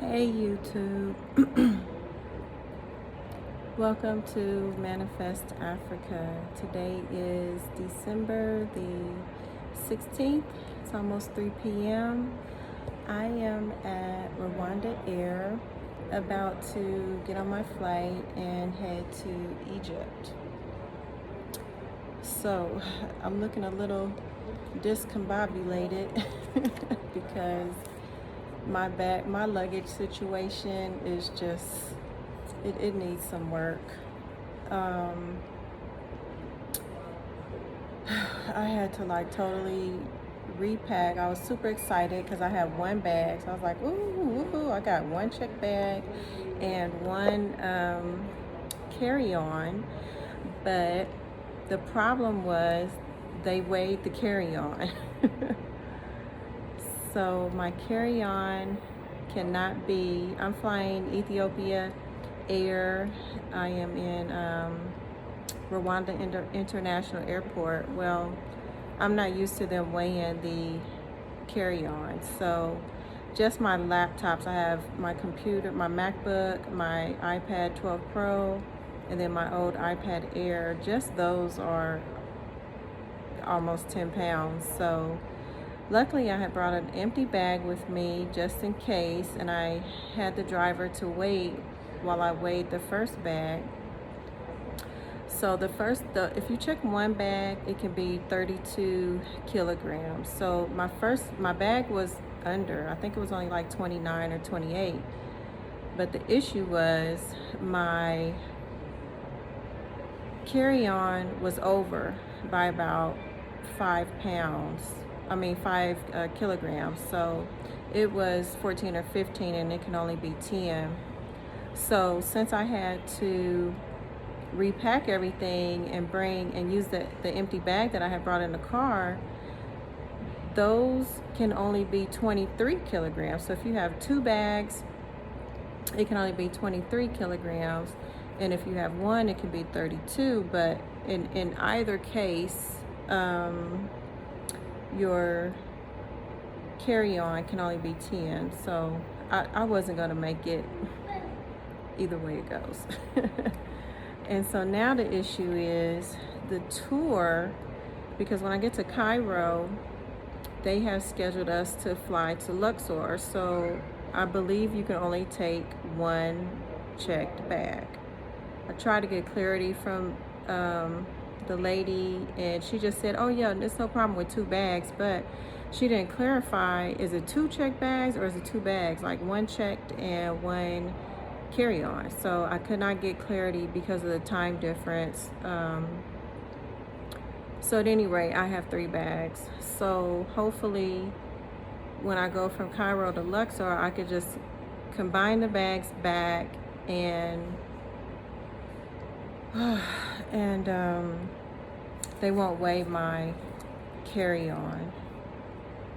Hey YouTube, welcome to Manifest Africa. Today is December the 16th. It's almost 3 p.m. I am at Rwanda Air, about to get on my flight and head to Egypt. So I'm looking a little discombobulated because my luggage situation is just, it needs some work. I had to like totally repack. I was super excited because I had one bag, so I was like, ooh, I got one check bag and one carry-on. But the problem was they weighed the carry-on. So my carry-on cannot be, I'm flying Ethiopia Air. I am in Rwanda International Airport. Well, I'm not used to them weighing the carry-on. So just my laptops, I have my computer, my MacBook, my iPad 12 Pro, and then my old iPad Air. Just those are almost 10 pounds. So luckily I had brought an empty bag with me just in case, and I had the driver to wait while I weighed the first bag. So if you check one bag, it can be 32 kilograms. So my bag was under, I think it was only like 29 or 28. But the issue was my carry-on was over by about 5 kilograms. So it was 14 or 15 and it can only be 10. So since I had to repack everything and use the empty bag that I had brought in the car, those can only be 23 kilograms. So if you have two bags, it can only be 23 kilograms. And if you have one, it can be 32. But in either case, your carry-on can only be 10. So I wasn't going to make it either way it goes. And so now the issue is the tour, because when I get to Cairo, they have scheduled us to fly to Luxor. So I believe you can only take one checked bag. I tried to get clarity from the lady, and she just said, oh yeah, there's no problem with two bags, but she didn't clarify, is it two checked bags or is it two bags, like one checked and one carry-on. So I could not get clarity because of the time difference. So at any rate, I have 3 bags. So hopefully when I go from Cairo to Luxor, I could just combine the bags back and they won't weigh my carry-on.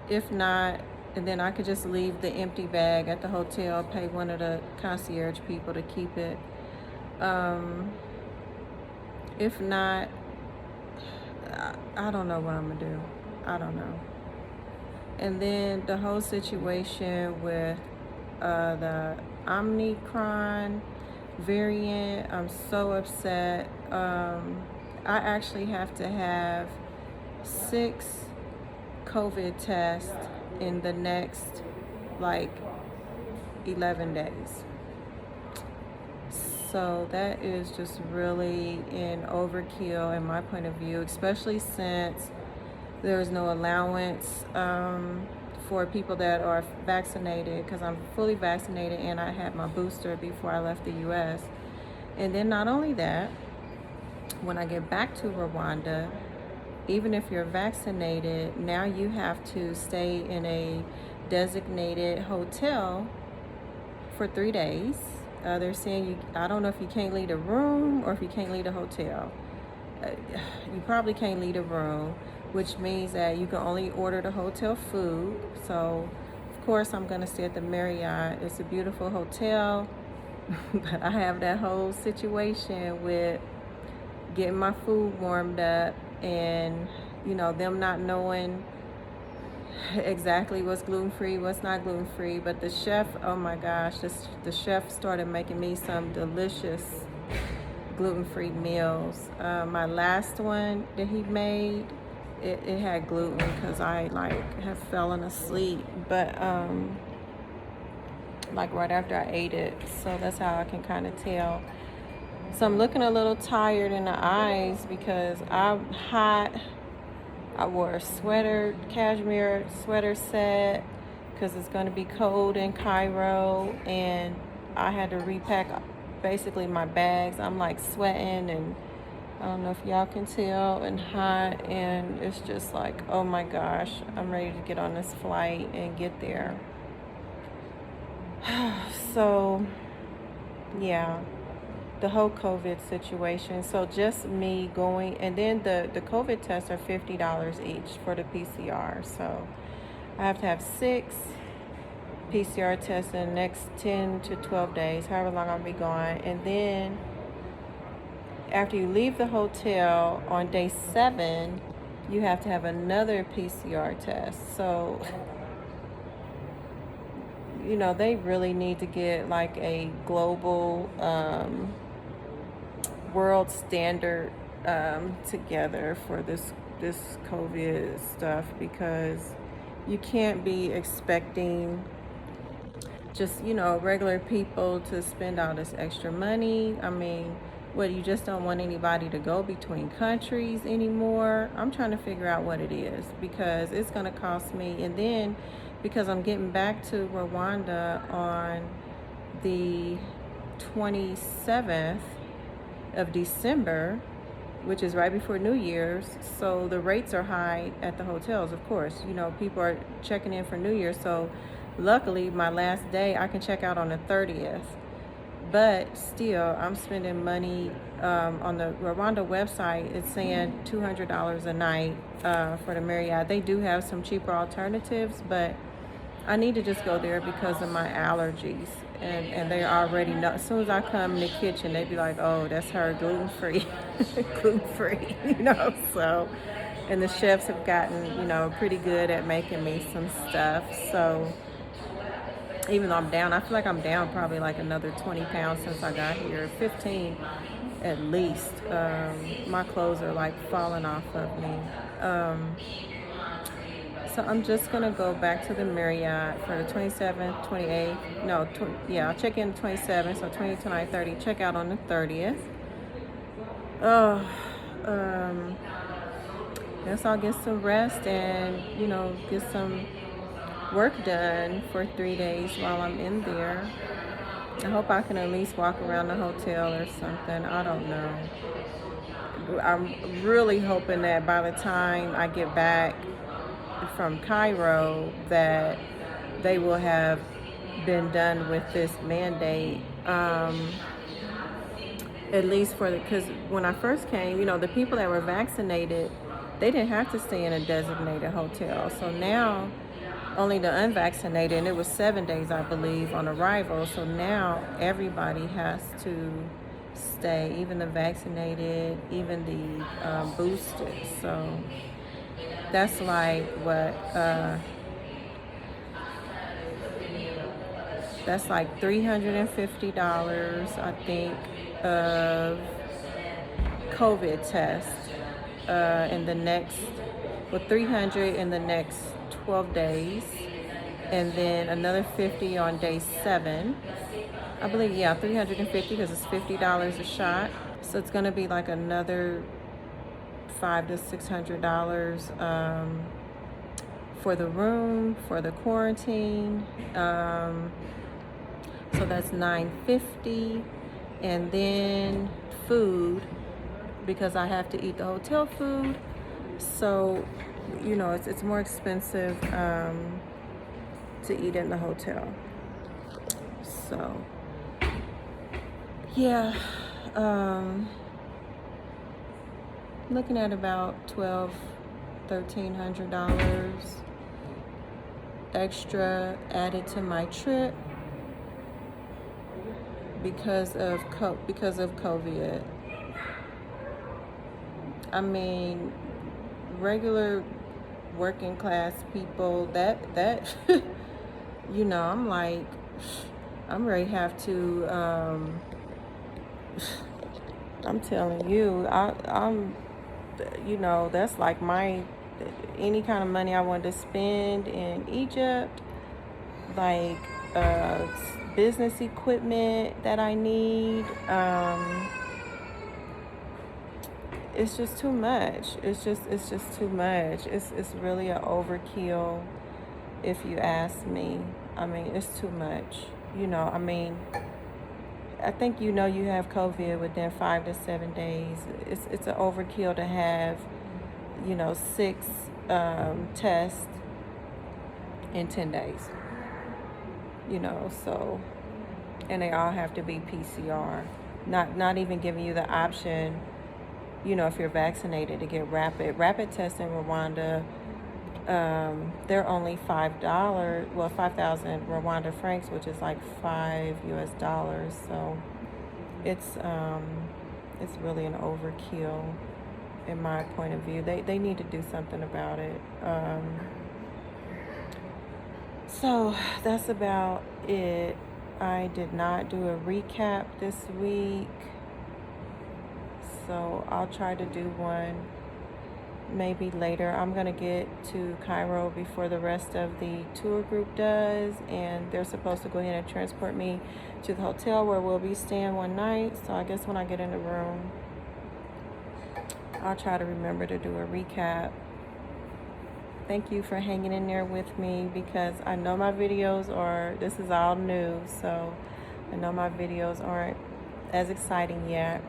If not, and then I could just leave the empty bag at the hotel, pay one of the concierge people to keep it. If not, I don't know what I'm gonna do. I don't know. And then the whole situation with the Omicron variant, I'm so upset. I actually have to have 6 COVID tests in the next like 11 days. So that is just really an overkill in my point of view, especially since there is no allowance for people that are vaccinated, because I'm fully vaccinated and I had my booster before I left the US. And then not only that, when I get back to Rwanda, even if you're vaccinated, now you have to stay in a designated hotel for 3 days. They're saying I don't know if you can't leave the room or if you can't leave the hotel. You probably can't leave the room, which means that you can only order the hotel food. So of course I'm gonna stay at the Marriott. It's a beautiful hotel, but I have that whole situation with getting my food warmed up and them not knowing exactly what's gluten-free, what's not gluten-free. But the chef, oh my gosh, the chef started making me some delicious gluten-free meals. My last one that he made, it had gluten because I like have fallen asleep. But like right after I ate it, so that's how I can kind of tell. So I'm looking a little tired in the eyes because I'm hot. I wore a sweater, cashmere sweater set because it's going to be cold in Cairo, and I had to repack basically my bags. I'm like sweating, and I don't know if y'all can tell, and hot, and it's just like, oh my gosh, I'm ready to get on this flight and get there. So yeah, the whole COVID situation. So just me going, and then the COVID tests are $50 each for the PCR. So I have to have 6 PCR tests in the next 10 to 12 days, however long I'll be gone. And then after you leave the hotel on day 7, you have to have another PCR test. So, you know, they really need to get like a global world standard together for this COVID stuff, because you can't be expecting just, you know, regular people to spend all this extra money. I mean, what, you just don't want anybody to go between countries anymore? I'm trying to figure out what it is, because it's going to cost me. And then because I'm getting back to Rwanda on the 27th of December, which is right before New Year's, so the rates are high at the hotels, of course. You know, people are checking in for New Year's, so luckily my last day I can check out on the 30th. But still, I'm spending money. On the Rwanda website, it's saying $200 a night for the Marriott. They do have some cheaper alternatives, but I need to just go there because of my allergies. And they already know. As soon as I come in the kitchen, they be like, oh, that's her, gluten-free. Gluten-free, you know. So, and the chefs have gotten, you know, pretty good at making me some stuff. So even though I'm down, I feel like I'm down probably like another 20 pounds since I got here, 15 at least. My clothes are like falling off of me. So I'm just gonna go back to the Marriott for the 27th, 28th. No, yeah, I'll check in the 27th, so 20, 29, 30. Check out on the 30th. Guess I'll get some rest and, you know, get some work done for 3 days while I'm in there. I hope I can at least walk around the hotel or something. I don't know. I'm really hoping that by the time I get back from Cairo that they will have been done with this mandate, at least for because when I first came, you know, the people that were vaccinated, they didn't have to stay in a designated hotel. So now only the unvaccinated, and it was 7 days, I believe, on arrival. So now everybody has to stay, even the vaccinated, even the boosted. So that's like what, that's like $350, I think, of COVID tests in the next, well, 300 in the next 12 days, and then another 50 on day 7. I believe, yeah, 350 because it's $50 a shot. So it's going to be like another $500 to $600 for the room, for the quarantine. So that's $950, and then food, because I have to eat the hotel food. So, you know, it's more expensive to eat in the hotel. So, yeah, looking at about $1,300 extra added to my trip because of COVID. I mean, regular working class people, that you know, I'm like, I'm ready to have to, I'm telling you, I'm, you know, that's like my, any kind of money I wanted to spend in Egypt, like business equipment that I need. It's just too much. It's just too much. It's really an overkill, if you ask me. I mean, it's too much. You know, I mean, I think you know you have COVID within 5 to 7 days. It's an overkill to have, you know, 6 tests in 10 days. You know, so, and they all have to be PCR. Not even giving you the option, you know, if you're vaccinated, to get rapid tests in Rwanda. They're only $5, well, 5,000 Rwanda francs, which is like $5 US. So it's really an overkill in my point of view. They need to do something about it. So that's about it. I did not do a recap this week, so I'll try to do one maybe later. I'm gonna get to Cairo before the rest of the tour group does, and they're supposed to go ahead and transport me to the hotel where we'll be staying one night. So I guess when I get in the room, I'll try to remember to do a recap. Thank you for hanging in there with me, because I know my videos are, this is all new, so I know my videos aren't as exciting yet.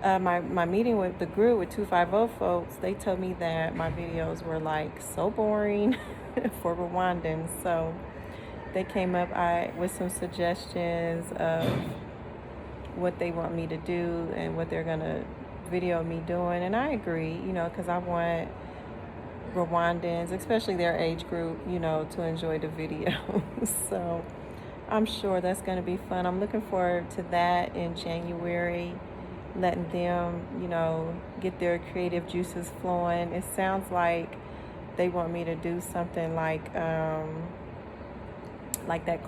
My meeting with the group with 250 folks, they told me that my videos were like so boring for Rwandans. So they came up with some suggestions of what they want me to do and what they're gonna video me doing, and I agree, you know, because I want Rwandans, especially their age group, you know, to enjoy the video. So I'm sure that's going to be fun. I'm looking forward to that in January, letting them, you know, get their creative juices flowing. It sounds like they want me to do something like that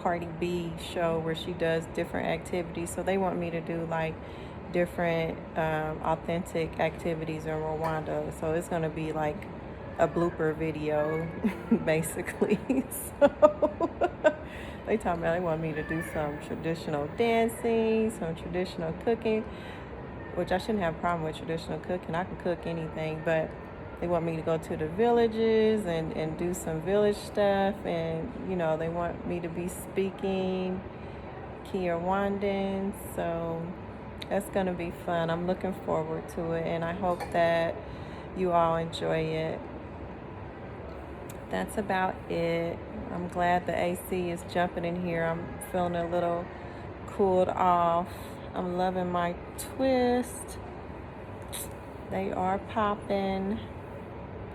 Cardi B show where she does different activities. So they want me to do like different authentic activities in Rwanda. So it's going to be like a blooper video, basically. So they talking about they want me to do some traditional dancing, some traditional cooking, which I shouldn't have a problem with traditional cooking. I can cook anything, but they want me to go to the villages and do some village stuff, and you know, they want me to be speaking Kinyarwanda. So that's gonna be fun. I'm looking forward to it, and I hope that you all enjoy it. That's about it. I'm glad the AC is jumping in here. I'm feeling a little cooled off. I'm loving my twist. They are popping.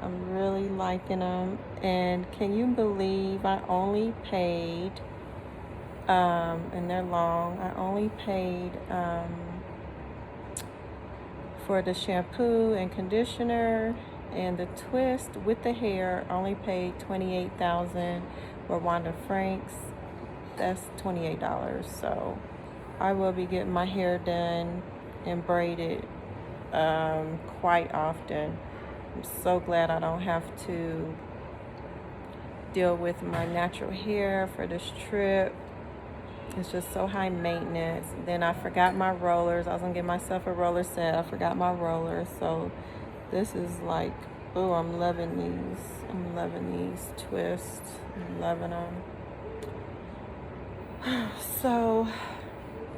I'm really liking them. And can you believe I only paid, and they're long, I only paid for the shampoo and conditioner and the twist with the hair. Only paid 28,000 Rwanda francs. That's $28. So I will be getting my hair done and braided quite often. I'm so glad I don't have to deal with my natural hair for this trip. It's just so high maintenance. Then I forgot my rollers. I was gonna get myself a roller set. I forgot my rollers. So this is like, oh, I'm loving these. I'm loving these twists. I'm loving them. So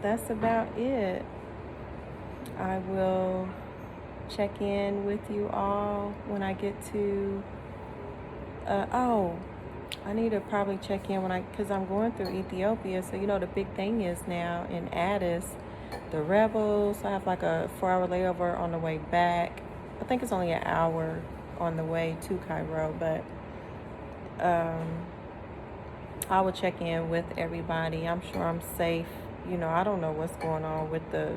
that's about it. I will check in with you all when I get to, I need to probably check in because I'm going through Ethiopia. So, you know, the big thing is now in Addis, the rebels. I have like a 4-hour layover on the way back. I think it's only an hour on the way to Cairo, but I will check in with everybody. I'm sure I'm safe. You know, I don't know what's going on with the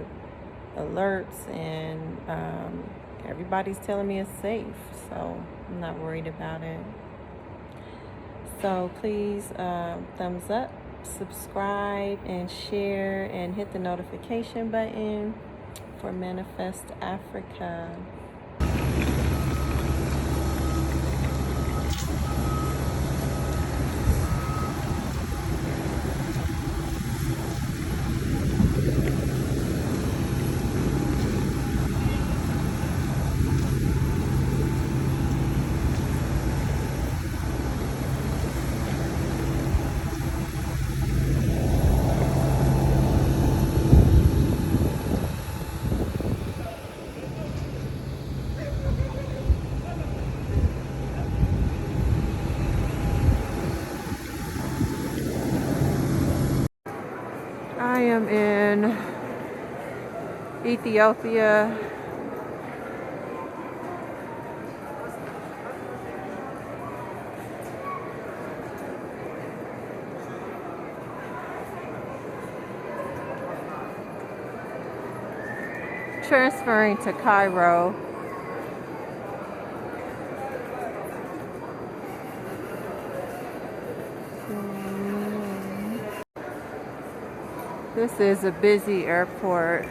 alerts and everybody's telling me it's safe, so I'm not worried about it. So please thumbs up, subscribe, and share, and hit the notification button for Manifest Africa. I am in Ethiopia. Transferring to Cairo. This is a busy airport.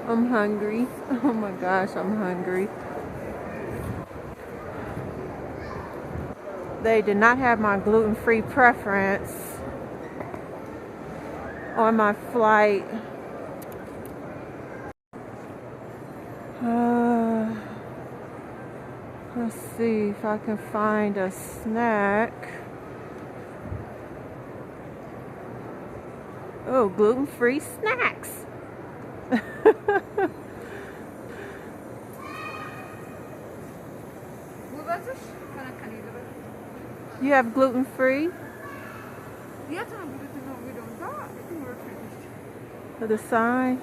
I'm hungry. Oh my gosh, I'm hungry. They did not have my gluten-free preference on my flight. Let's see if I can find a snack. Oh, gluten-free snacks. You have gluten-free? For the sign?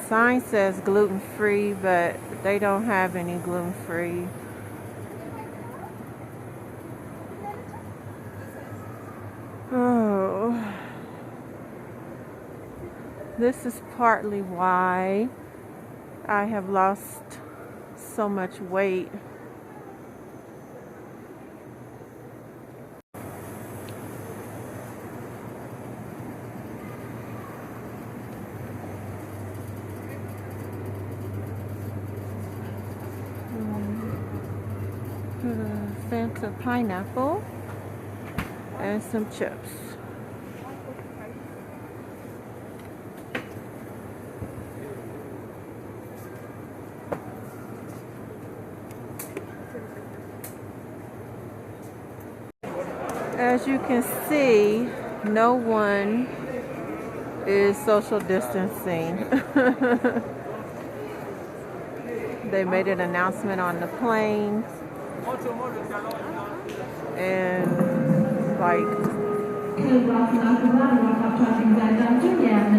Sign says gluten-free, but they don't have any gluten-free. Oh. This is partly why I have lost so much weight. Fanta pineapple and some chips. As you can see, no one is social distancing. They made an announcement on the plane, and like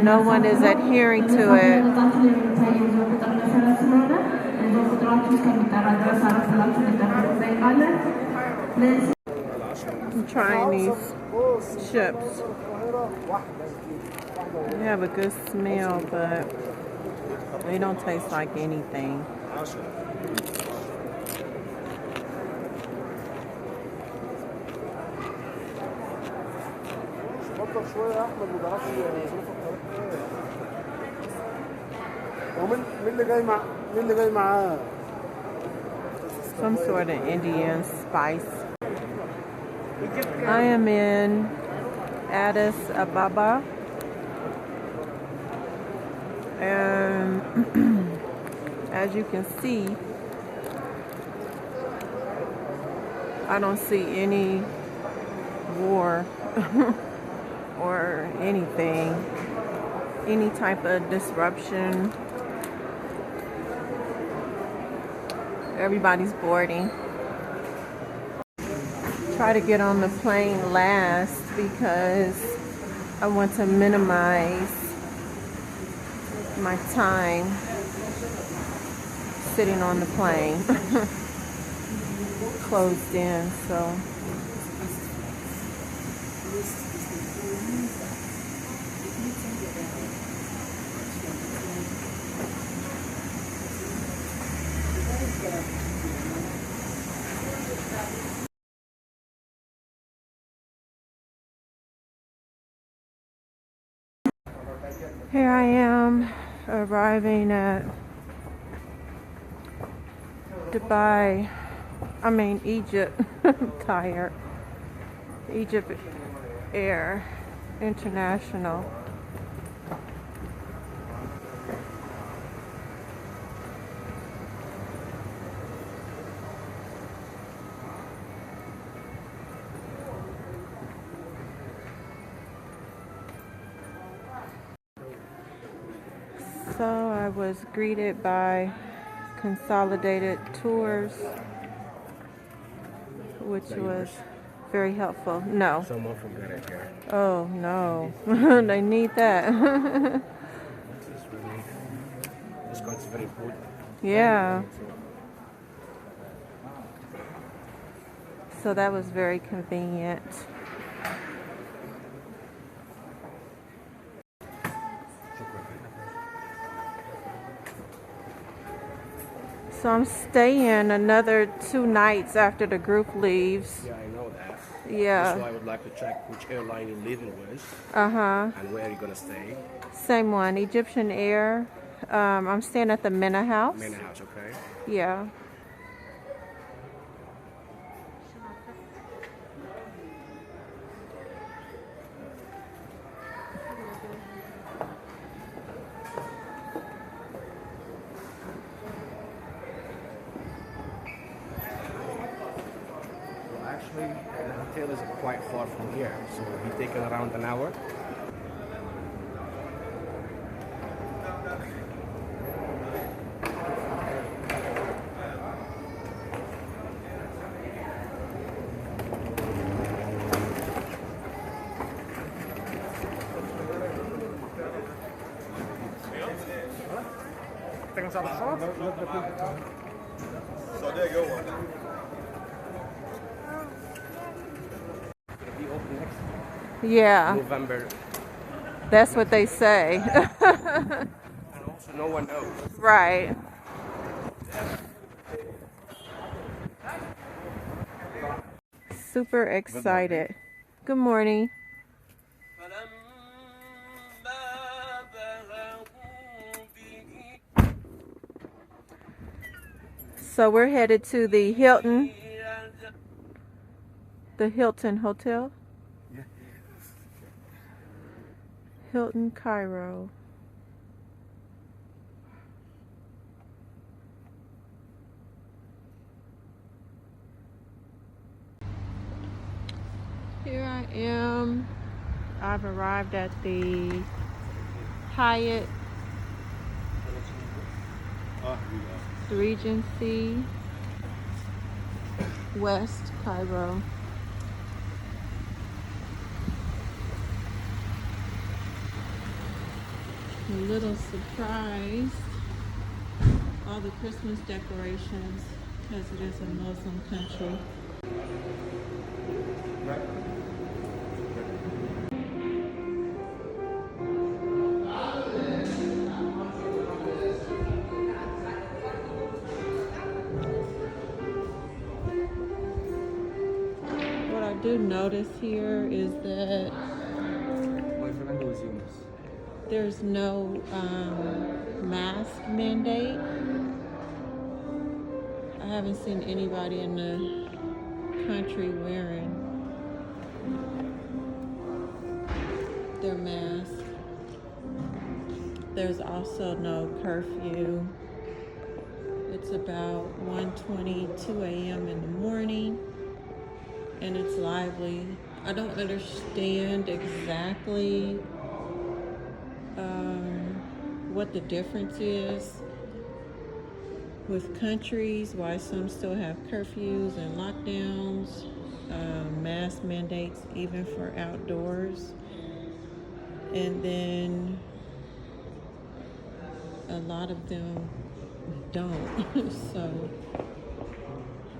no one is adhering to it. I'm trying these chips. They have a good smell, but they don't taste like anything. Some sort of Indian spice. I am in Addis Ababa, and as you can see, I don't see any war or anything, any type of disruption. Everybody's boarding. Try to get on the plane last because I want to minimize my time. sitting on the plane. Closed in, so. Here I am arriving at Dubai. I mean Egypt. I'm tired. Egypt Air International. So I was greeted by Consolidated Tours, which was very helpful. No. Someone from Ghana here. Oh no, they need that. This country is very good. Yeah. So that was very convenient. So I'm staying another 2 nights after the group leaves. Yeah, I know that. Yeah. So I would like to check which airline you're leaving with Uh-huh. and where you're gonna stay. Same one, Egyptian Air. I'm staying at the Mena House. Main house, okay? Yeah. Well, actually, the hotel is quite far from here, so it'll be taking around an hour. It'll be open next Yeah, November, that's what they say. and also no one knows. Right. Super excited. Good morning. So we're headed to the Hilton Hotel. Yeah. Hilton Cairo. Here I am. I've arrived at the Hyatt Regency West Cairo. A little surprised. All the Christmas decorations because it is a Muslim country. What I do notice here is that there's no mask mandate. I haven't seen anybody in the country wearing their mask. There's also no curfew. It's about 1:22 a.m. in the morning and it's lively. I don't understand exactly what the difference is with countries, why some still have curfews and lockdowns, mask mandates even for outdoors. And then a lot of them don't. So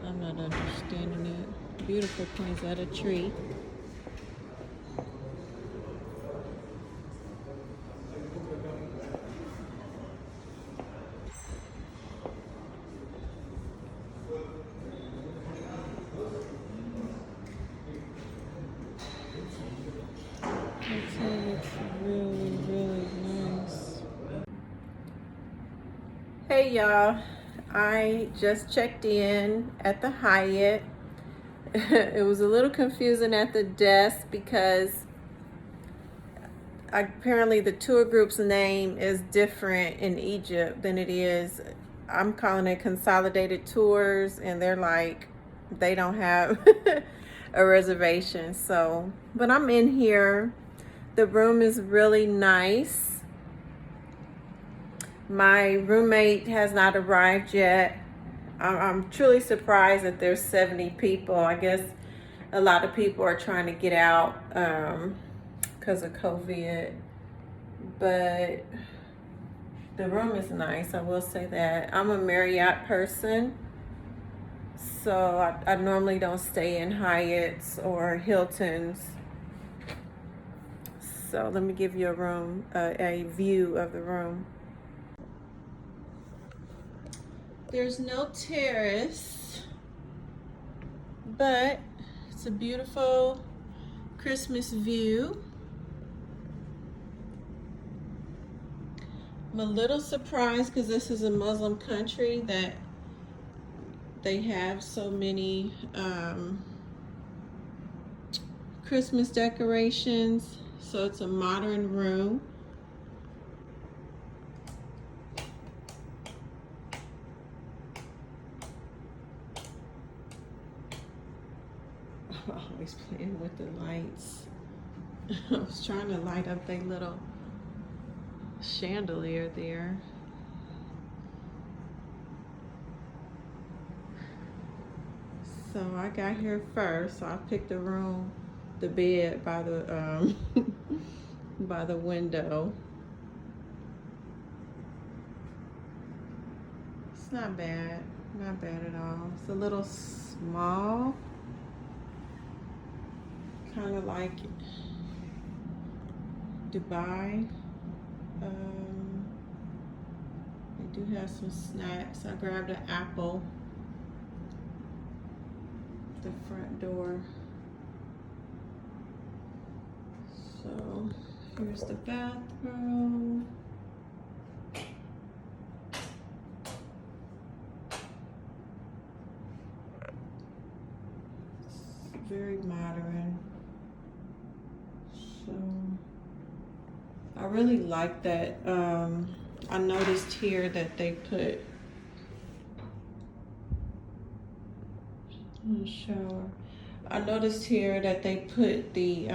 I'm not understanding it. Beautiful poinsettia tree. It looks really, really nice. Hey y'all, I just checked in at the Hyatt. It was a little confusing at the desk because apparently the tour group's name is different in Egypt than it is. I'm calling it Consolidated Tours, and they're like, they don't have a reservation. So, but I'm in here. The room is really nice. My roommate has not arrived yet. I'm truly surprised that there's 70 people. I guess a lot of people are trying to get out because of COVID. But the room is nice, I will say that. I'm a Marriott person, so I normally don't stay in Hyatts or Hiltons. So let me give you a view of the room. There's no terrace, but it's a beautiful Christmas view. I'm a little surprised because this is a Muslim country that they have so many Christmas decorations. So it's a modern room. I'm always playing with the lights. I was trying to light up their little chandelier there. So I got here first, so I picked the bed by the by the window. It's not bad at all. It's a little small, kind of like Dubai. They do have some snacks. I grabbed an apple. The front door. So here's the bathroom. It's very modern. So I really like that. I noticed here that they put shower. I noticed here that they put the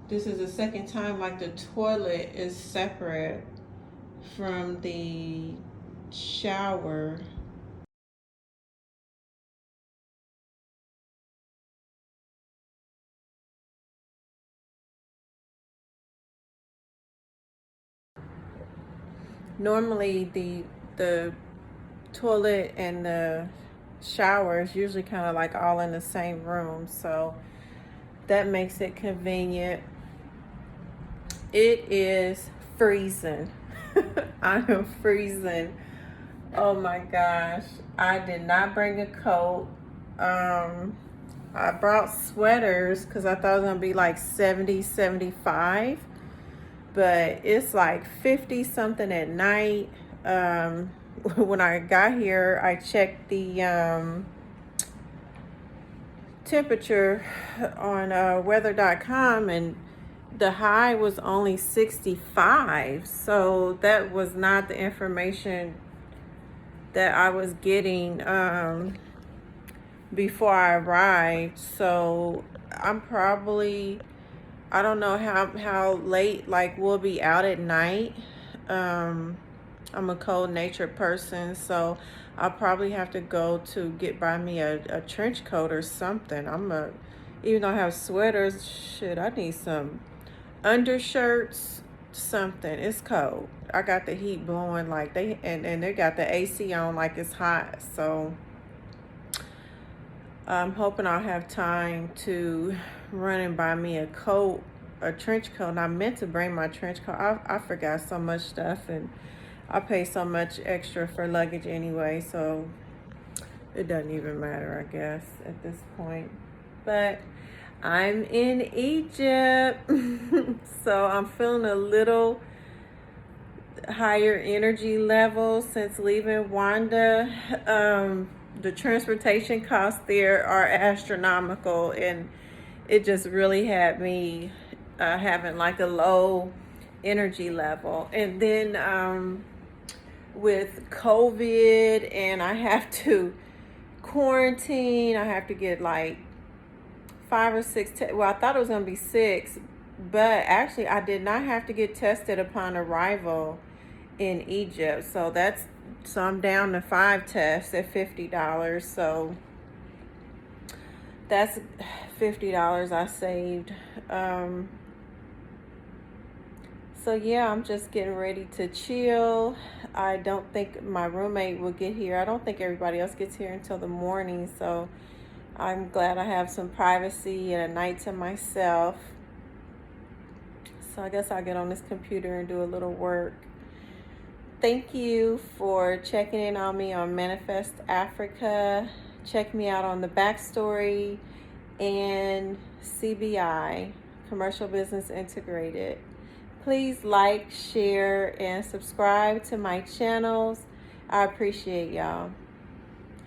this is the second time like the toilet is separate from the shower. Normally the toilet and the shower is usually kind of like all in the same room, so that makes it convenient. It is freezing. I am freezing. Oh my gosh. I did not bring a coat. I brought sweaters because I thought it was gonna be like 70, 75, but it's like 50 something at night. When I got here, I checked the temperature on weather.com, and the high was only 65. So that was not the information that I was getting before I arrived. So I'm probably, I don't know how late like we'll be out at night. I'm a cold natured person, so I'll probably have to go to get by me a trench coat or something. Even though I have sweaters, shit, I need some undershirts something. It's cold. I got the heat blowing like and they got the AC on like it's hot. So I'm hoping I'll have time to run and buy me a coat, a trench coat. And I meant to bring my trench coat. I forgot so much stuff, and I pay so much extra for luggage anyway, so it doesn't even matter, I guess, at this point. But I'm in Egypt, so I'm feeling a little higher energy level since leaving Wanda. The transportation costs there are astronomical, and it just really had me having like a low energy level. And then with COVID, and I have to quarantine, I have to get like 5 or 6 well, I thought it was gonna be 6, but actually I did not have to get tested upon arrival in Egypt. So I'm down to 5 tests at $50. So that's $50 I saved. So yeah, I'm just getting ready to chill. I don't think my roommate will get here. I don't think everybody else gets here until the morning. So I'm glad I have some privacy and a night to myself. So I guess I'll get on this computer and do a little work. Thank you for checking in on me on Manifest Africa. Check me out on the Backstory and CBI, Commercial Business Integrated. Please like, share, and subscribe to my channels. I appreciate y'all.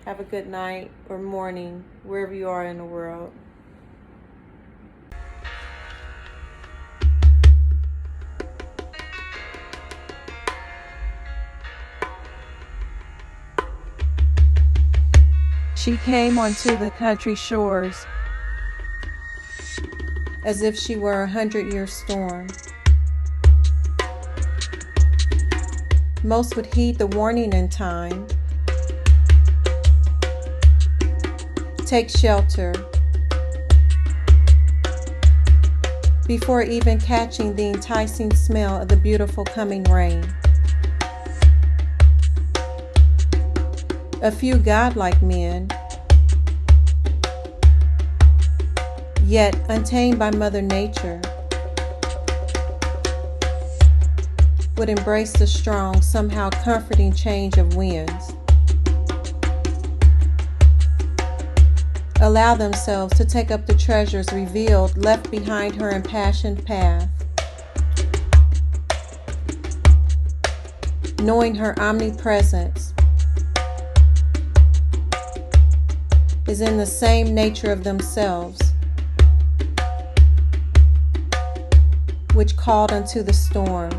Have a good night or morning, wherever you are in the world. She came onto the country shores as if she were 100-year storm. Most would heed the warning in time, take shelter, before even catching the enticing smell of the beautiful coming rain. A few godlike men, yet untamed by Mother Nature, would embrace the strong, somehow comforting change of winds. Allow themselves to take up the treasures revealed, left behind her impassioned path. Knowing her omnipresence is in the same nature of themselves, which called unto the storm.